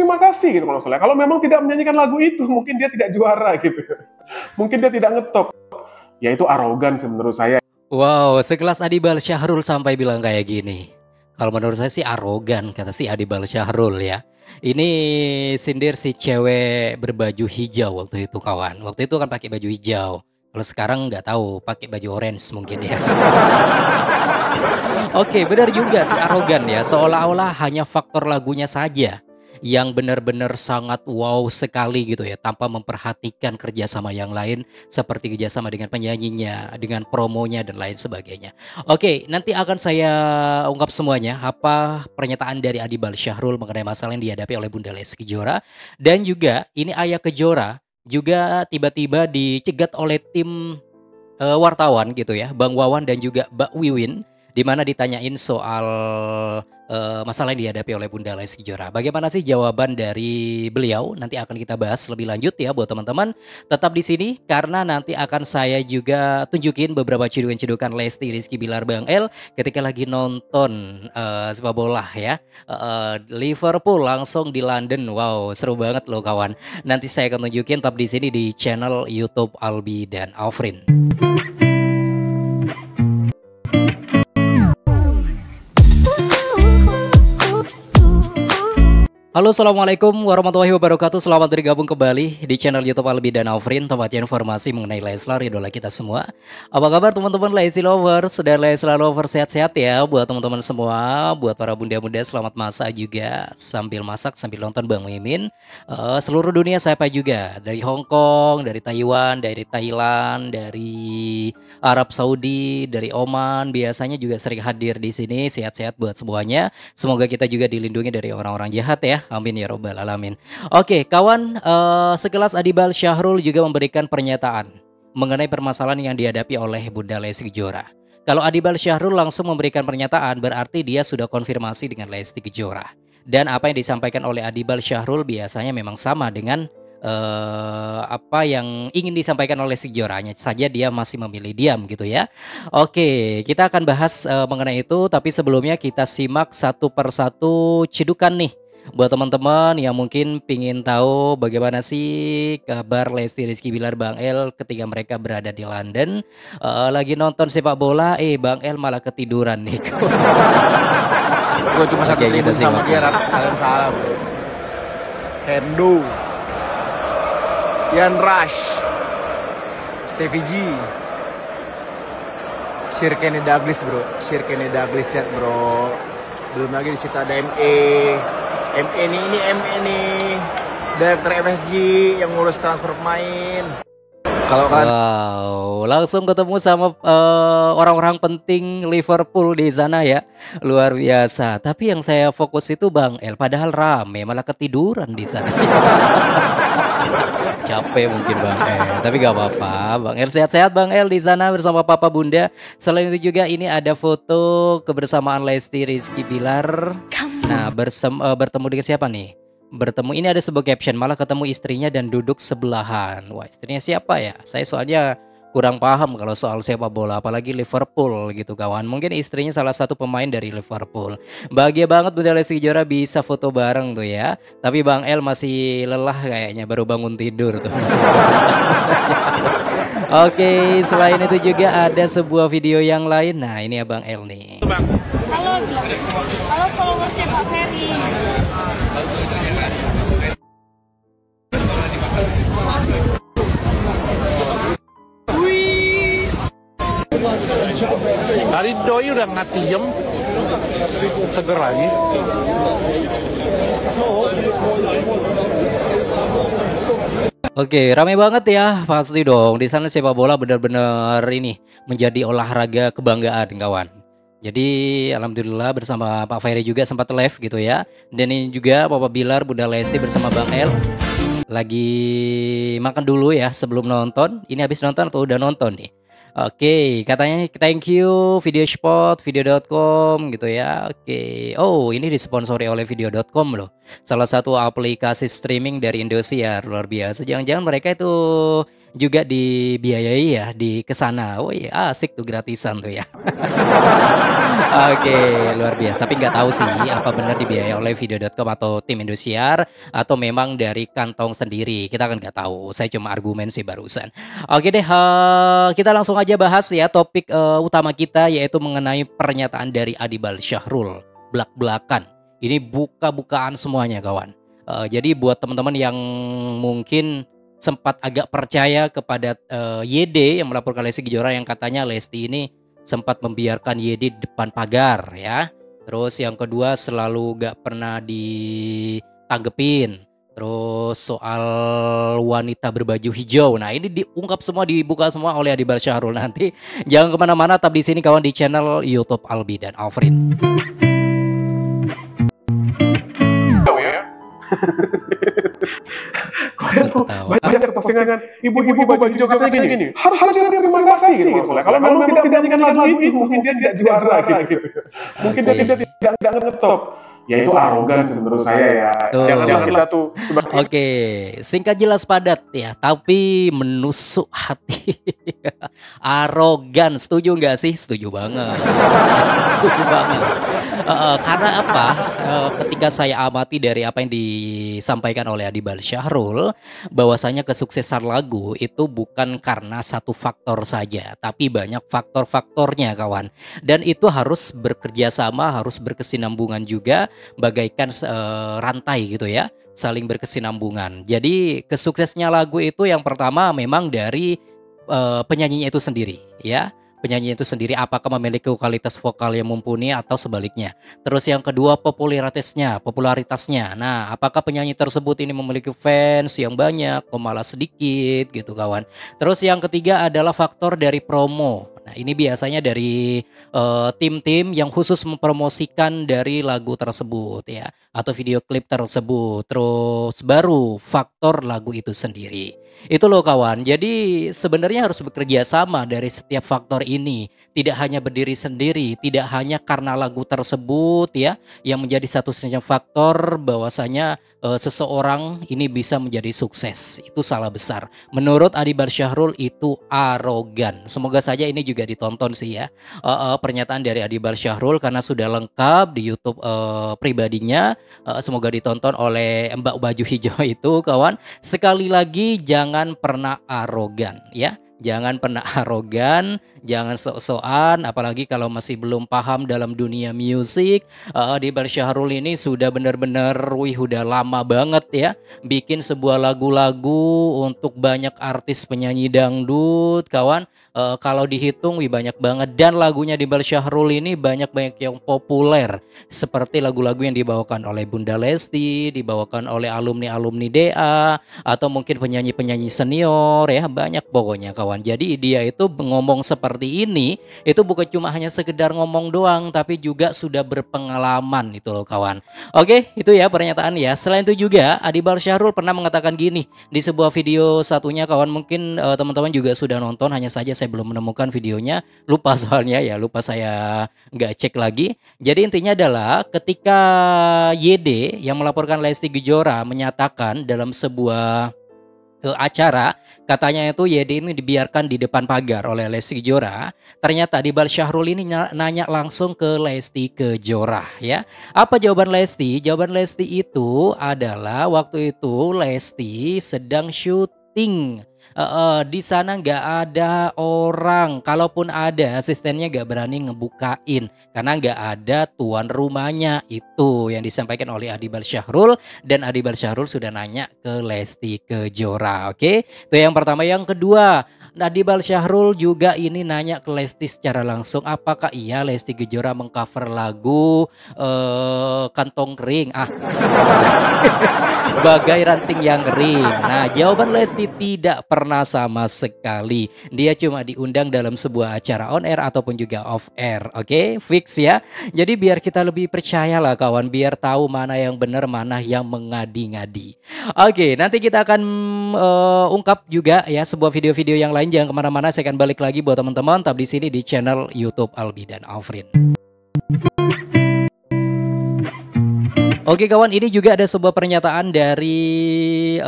terima kasih gitu kalau salah. Kalau memang tidak menyanyikan lagu itu, mungkin dia tidak juara gitu. Mungkin dia tidak ngetop. Ya itu arogan sih menurut saya. Wow, sekelas Adibal Syahrul sampai bilang kayak gini. Kalau menurut saya sih arogan, kata si Adibal Syahrul ya. Ini sindir si cewek berbaju hijau waktu itu kawan. Waktu itu kan pakai baju hijau. Kalau sekarang nggak tahu, pakai baju orange mungkin ya. Oke, benar juga si arogan ya. Seolah-olah hanya faktor lagunya saja yang benar-benar sangat wow sekali gitu ya, tanpa memperhatikan kerjasama yang lain seperti kerjasama dengan penyanyinya, dengan promonya dan lain sebagainya. Oke, nanti akan saya ungkap semuanya apa pernyataan dari Adibal Syahrul mengenai masalah yang dihadapi oleh Bunda Lesti Kejora, dan juga ini Ayah Kejora juga tiba-tiba dicegat oleh tim wartawan gitu ya, Bang Wawan dan juga Mbak Wiwin, di mana ditanyain soal masalah yang dihadapi oleh Bunda Lesti Kejora. Bagaimana sih jawaban dari beliau? Nanti akan kita bahas lebih lanjut ya buat teman-teman. Tetap di sini karena nanti akan saya juga tunjukin beberapa cedukan-cedukan Lesti Rizky Bilar Bang El ketika lagi nonton sepak bola ya. Liverpool langsung di London. Wow, seru banget loh kawan. Nanti saya akan tunjukin, tetap di sini di channel YouTube Albi dan Alfrin. Halo, assalamualaikum warahmatullahi wabarakatuh. Selamat bergabung kembali di channel YouTube Albi dan Alfrin, tempatnya informasi mengenai Leslar, idola kita semua. Apa kabar teman-teman Lesti lovers dan Leslar lovers, sehat-sehat ya buat teman-teman semua. Buat para bunda-bunda selamat masak juga, sambil masak sambil nonton Bang Mimin. Seluruh dunia siapa juga, dari Hong Kong, dari Taiwan, dari Thailand, dari Arab Saudi, dari Oman, biasanya juga sering hadir di sini. Sehat-sehat buat semuanya. Semoga kita juga dilindungi dari orang-orang jahat ya. Amin ya robbal alamin. Oke kawan, sekelas Adibal Syahrul juga memberikan pernyataan mengenai permasalahan yang dihadapi oleh Bunda Lesti Kejora. Kalau Adibal Syahrul langsung memberikan pernyataan, berarti dia sudah konfirmasi dengan Lesti Kejora. Dan apa yang disampaikan oleh Adibal Syahrul biasanya memang sama dengan apa yang ingin disampaikan oleh Lesti Kejora, hanya saja dia masih memilih diam gitu ya. Oke, kita akan bahas mengenai itu, tapi sebelumnya kita simak satu persatu cedukan nih buat teman-teman yang mungkin pingin tahu bagaimana sih kabar Lesti Rizky Bilar Bang El ketika mereka berada di London, lagi nonton sepak bola, Bang El malah ketiduran nih. Gue cuma satu tribun sama dia, kalian salah bro. Hendo, Ian Rush, Stevie G, Sir Kenny Douglas bro, Sir Kenny Douglas lihat bro. Belum lagi di situ ada ME nih, Direktur FSG yang ngurus transfer pemain. Kalau kan, wow, langsung ketemu sama orang-orang penting Liverpool di sana ya, luar biasa. Tapi yang saya fokus itu Bang El, padahal rame malah ketiduran di sana. Capek mungkin Bang El, tapi gak apa-apa. Bang El sehat-sehat Bang El di sana bersama Papa Bunda. Selain itu juga ini ada foto kebersamaan Lesti Rizky Bilar. Nah, bertemu dengan siapa nih? Bertemu, ini ada sebuah caption, malah ketemu istrinya dan duduk sebelahan. Wah, istrinya siapa ya? Saya soalnya kurang paham kalau soal sepak bola, apalagi Liverpool gitu kawan. Mungkin istrinya salah satu pemain dari Liverpool. Bahagia banget Bunda Lesti Kejora bisa foto bareng tuh ya. Tapi Bang El masih lelah kayaknya, baru bangun tidur tuh. Oke, selain itu juga ada sebuah video yang lain. Nah, ini ya Bang El nih. Halo followersnya Pak Ferry. Tadi doi udah ngatiem, seger lagi. Oke, ramai banget ya, pasti dong. Di sana sepak bola benar-benar ini menjadi olahraga kebanggaan kawan. Jadi alhamdulillah bersama Pak Ferry juga sempat live gitu ya. Dan ini juga Papa Bilar, Bunda Lesti bersama Bang El lagi makan dulu ya sebelum nonton. Ini habis nonton atau udah nonton nih? Oke, katanya thank you Videospot, video.com gitu ya. Oke. Oh, ini disponsori oleh video.com loh. Salah satu aplikasi streaming dari Indosiar, luar biasa. Jangan-jangan mereka itu juga dibiayai ya di kesana. Oh iya asik tuh gratisan tuh ya. Oke, luar biasa. Tapi nggak tahu sih apa benar dibiayai oleh video.com atau tim Indosiar atau memang dari kantong sendiri. Kita kan nggak tahu. Saya cuma argumen sih barusan. Oke deh, kita langsung aja bahas ya topik utama kita yaitu mengenai pernyataan dari Adibal Syahrul belak-belakan. Ini buka-bukaan semuanya kawan. Jadi buat teman-teman yang mungkin sempat agak percaya kepada YD yang melaporkan Lesti Kejora yang katanya Lesti ini sempat membiarkan YD di depan pagar ya. Terus yang kedua selalu gak pernah ditanggepin. Terus soal wanita berbaju hijau. Nah ini diungkap semua, dibuka semua oleh Adibal Syahrul. Nanti jangan kemana-mana, tetap di sini kawan di channel YouTube Albi dan Alfrin. Banyak postingan ibu-ibu baju hijau katanya gini. Harusnya dia terima kasih gitu. Kalau memang tidak menyanyikan lagu itu, mungkin dia tidak juara gitu. Mungkin dia tidak ngetop. Ya itu arogan menurut saya ya. Jangan kita tuh Oke, singkat jelas padat ya, tapi menusuk hati. Arogan, setuju nggak sih? Setuju banget. Setuju banget. Karena apa? Ketika saya amati dari apa yang disampaikan oleh Adibal Syahrul, bahwasanya kesuksesan lagu itu bukan karena satu faktor saja, tapi banyak faktor-faktornya kawan. Dan itu harus bekerja sama, harus berkesinambungan juga, bagaikan rantai gitu ya, saling berkesinambungan. Jadi kesuksesnya lagu itu yang pertama memang dari penyanyinya itu sendiri ya. Penyanyi itu sendiri apakah memiliki kualitas vokal yang mumpuni atau sebaliknya. Terus yang kedua popularitasnya. Nah, apakah penyanyi tersebut ini memiliki fans yang banyak atau malah sedikit gitu kawan. Terus yang ketiga adalah faktor dari promo. Nah, ini biasanya dari tim-tim yang khusus mempromosikan dari lagu tersebut ya, atau video klip tersebut. Terus baru faktor lagu itu sendiri. Itu loh kawan. Jadi sebenarnya harus bekerja sama dari setiap faktor ini. Tidak hanya berdiri sendiri, tidak hanya karena lagu tersebut ya yang menjadi satu-satunya faktor bahwasanya seseorang ini bisa menjadi sukses. Itu salah besar. Menurut Adibal Syahrul itu arogan. Semoga saja ini juga ditonton sih ya. Pernyataan dari Adibal Syahrul karena sudah lengkap di YouTube pribadinya. Semoga ditonton oleh Mbak Baju Hijau itu kawan. Sekali lagi jangan pernah arogan ya. Jangan pernah arogan, jangan sok-sokan, apalagi kalau masih belum paham dalam dunia musik. Adibal Syahrul ini sudah benar-benar, udah lama banget ya, bikin sebuah lagu-lagu untuk banyak artis penyanyi dangdut, kawan. Kalau dihitung, banyak banget. Dan lagunya Adibal Syahrul ini banyak yang populer, seperti lagu-lagu yang dibawakan oleh Bunda Lesti, dibawakan oleh alumni-alumni DA, atau mungkin penyanyi-penyanyi senior ya, banyak pokoknya kawan. Jadi dia itu ngomong seperti ini itu bukan cuma hanya sekedar ngomong doang, tapi juga sudah berpengalaman itu loh kawan. Oke, itu ya pernyataan ya. Selain itu juga Adibal Syahrul pernah mengatakan gini di sebuah video satunya kawan, mungkin teman-teman juga sudah nonton, hanya saja saya belum menemukan videonya, lupa soalnya ya, lupa saya nggak cek lagi. Jadi intinya adalah ketika YD yang melaporkan Lesti Kejora menyatakan dalam sebuah acara, katanya itu YD ini dibiarkan di depan pagar oleh Lesti Kejora. Ternyata Adibal Syahrul ini nanya langsung ke Lesti Kejora ya. Apa jawaban Lesti? Jawaban Lesti itu adalah waktu itu Lesti sedang syuting. Di sana nggak ada orang, kalaupun ada asistennya nggak berani ngebukain karena nggak ada tuan rumahnya. Itu yang disampaikan oleh Adibal Syahrul, dan Adibal Syahrul sudah nanya ke Lesti Kejora. Oke, itu yang pertama. Yang kedua, Adibal Syahrul juga ini nanya ke Lesti secara langsung, apakah iya Lesti Kejora mengcover lagu Kantong Kering Bagai Ranting yang Kering. Nah, jawaban Lesti tidak pernah sama sekali. Dia cuma diundang dalam sebuah acara on air ataupun juga off air. Oke, fix ya. Jadi biar kita lebih percaya lah kawan, biar tahu mana yang benar, mana yang mengadi-ngadi. Oke, nanti kita akan ungkap juga ya sebuah video-video yang lain. Jangan kemana-mana, saya akan balik lagi buat teman-teman. Tetap di sini di channel YouTube Albi dan Alfrin. Oke kawan, ini juga ada sebuah pernyataan dari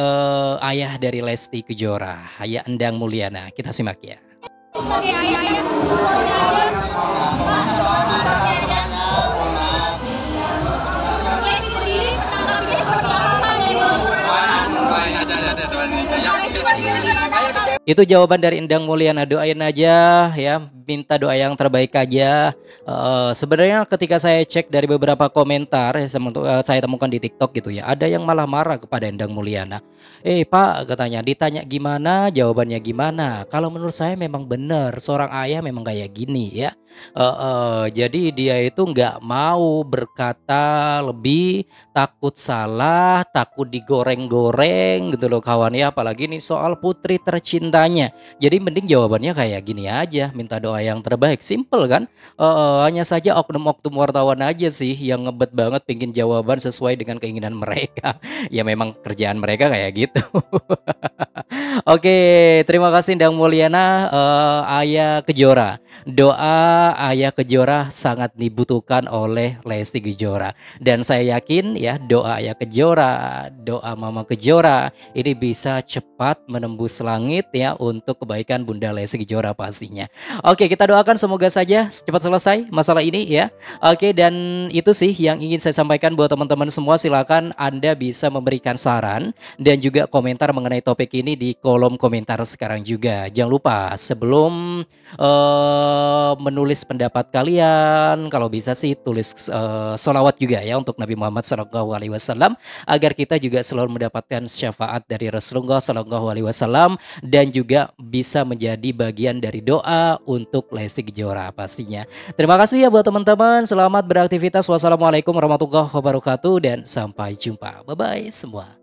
ayah dari Lesti Kejora, Ayah Endang Mulyana. Kita simak ya. Sebagai ayah yang semuanya sendiri menanggapinya seperti apa nih? Itu jawaban dari Endang Mulyana. Doain aja ya, minta doa yang terbaik aja. Sebenarnya ketika saya cek dari beberapa komentar saya temukan di TikTok gitu ya, ada yang malah marah kepada Endang Mulyana. Pak, katanya, ditanya gimana, jawabannya gimana. Kalau menurut saya memang benar, seorang ayah memang kayak gini ya. Jadi dia itu nggak mau berkata lebih, takut salah, takut digoreng-goreng gitu loh kawan ya. Apalagi nih soal putri tercintanya. Jadi mending jawabannya kayak gini aja, minta doa yang terbaik. Simple kan? Hanya saja oknum-oknum wartawan aja sih yang ngebet banget pingin jawaban sesuai dengan keinginan mereka. Ya memang kerjaan mereka kayak gitu. Oke, terima kasih Endang Mulyana, Ayah Kejora. Doa Ayah Kejora sangat dibutuhkan oleh Lesti Kejora. Dan saya yakin ya, doa Ayah Kejora, doa Mama Kejora ini bisa cepat menembus langit ya untuk kebaikan Bunda Lesti Kejora pastinya. Oke, kita doakan semoga saja cepat selesai masalah ini ya. Oke, dan itu sih yang ingin saya sampaikan buat teman-teman semua. Silakan Anda bisa memberikan saran dan juga komentar mengenai topik ini di kolom komentar sekarang juga. Jangan lupa sebelum menulis pendapat kalian, kalau bisa sih tulis sholawat juga ya untuk Nabi Muhammad SAW agar kita juga selalu mendapatkan syafaat dari Rasulullah SAW dan juga bisa menjadi bagian dari doa untuk Lesti Kejora pastinya. Terima kasih ya buat teman-teman. Selamat beraktivitas. Wassalamualaikum warahmatullahi wabarakatuh dan sampai jumpa. Bye bye semua.